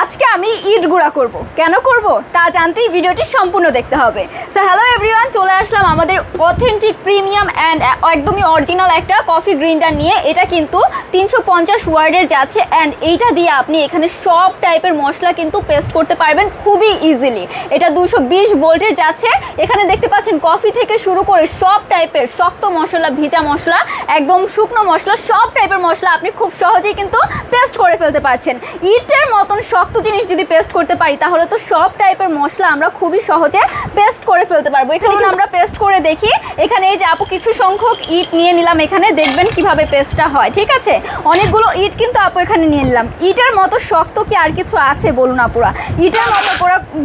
আজকে আমি ইট গুঁড়া করব। কেন করব তা জানতেই ভিডিওটি সম্পূর্ণ দেখতে হবে। সো হ্যালো এভরিওয়ান, চলে আসলাম আমাদের অথেন্টিক প্রিমিয়াম অ্যান্ড একদমই অরিজিনাল একটা কফি গ্রিন্ডার নিয়ে। এটা কিন্তু 350 ওয়ার্ডের যাচ্ছে অ্যান্ড এইটা দিয়ে আপনি এখানে সব টাইপের মশলা কিন্তু পেস্ট করতে পারবেন খুবই ইজিলি। এটা 220 ভোল্টের যাচ্ছে। এখানে দেখতে পাচ্ছেন কফি থেকে শুরু করে সব টাইপের শক্ত মশলা, ভিজা মশলা, একদম শুকনো মশলা, সব টাইপের মশলা আপনি খুব সহজেই কিন্তু পেস্ট করে ফেলতে পারছেন। ইটের মতন শক্ত জিনিস যদি পেস্ট করতে পারি তাহলে তো সব টাইপের মশলা আমরা খুবই সহজে পেস্ট করে ফেলতে পারবো। চলুন আমরা পেস্ট করে দেখি। এখানে এই যে আপু কিছু সংখ্যক ইট নিয়ে নিলাম, এখানে দেখবেন কিভাবে পেস্টটা হয়। ঠিক আছে, অনেকগুলো ইট কিন্তু আপু এখানে নিয়ে নিলাম। ইটের মতো শক্ত কি আর কিছু আছে বলুন আপুরা? ইটের মতো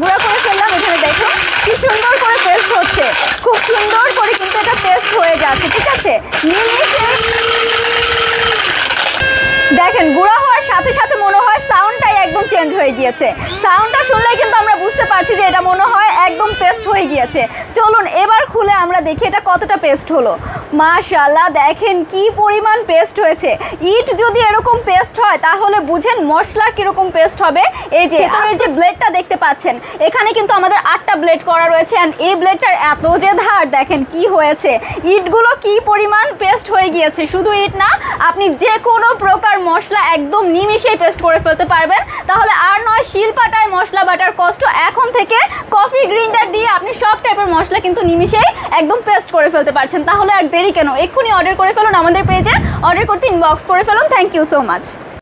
গুঁড়া করে ফেললাম। এখানে দেখুন কি সুন্দর করে পেস্ট হচ্ছে, খুব সুন্দর করে কিন্তু এটা পেস্ট হয়ে যাচ্ছে। ঠিক আছে, দেখেন গুঁড়া হওয়ার সাথে সাথে মনে হয় সাউন্ডটাই একদম চেঞ্জ হয়ে গিয়েছে। সাউন্ডটা শুনলেই কিন্তু আমরা বুঝতে পারছি যে এটা মনে হয় একদম পেস্ট হয়ে গিয়েছে। চলুন এবার খুলে আমরা দেখি এটা কতটা পেস্ট হলো। মাশাআল্লাহ, দেখেন কি পরিমাণ পেস্ট হয়েছে। ইট যদি এরকম পেস্ট হয় তাহলে বুঝেন মশলা কিরকম পেস্ট হবে। এই যে ভেতরের যে ব্লেডটা দেখতে পাচ্ছেন, এখানে কিন্তু আমাদের 8টা ব্লেড করা রয়েছে অ্যান্ড এই ব্লেডটার এত যে ধার, দেখেন কি হয়েছে। ইটগুলো কি পরিমাণ পেস্ট হয়ে গিয়েছে। শুধু ইট না, আপনি যে কোনো প্রকার মশলা একদম নিমিশেই পেস্ট করে ফেলতে পারবেন। তাহলে আর নয় শিলপাটায় মশলা বাটার কষ্ট, এখন থেকে কফি গ্রিন্ডার দিয়ে আপনি সব টাইপের মশলা কিন্তু নিমিশেই একদম পেস্ট করে ফেলতে পারছেন। তাহলে আর দেরি কেন, এক্ষুনি অর্ডার করে ফেলুন। আমাদের পেজে অর্ডার করতে ইনবক্স করে ফেলুন। Thank you so much.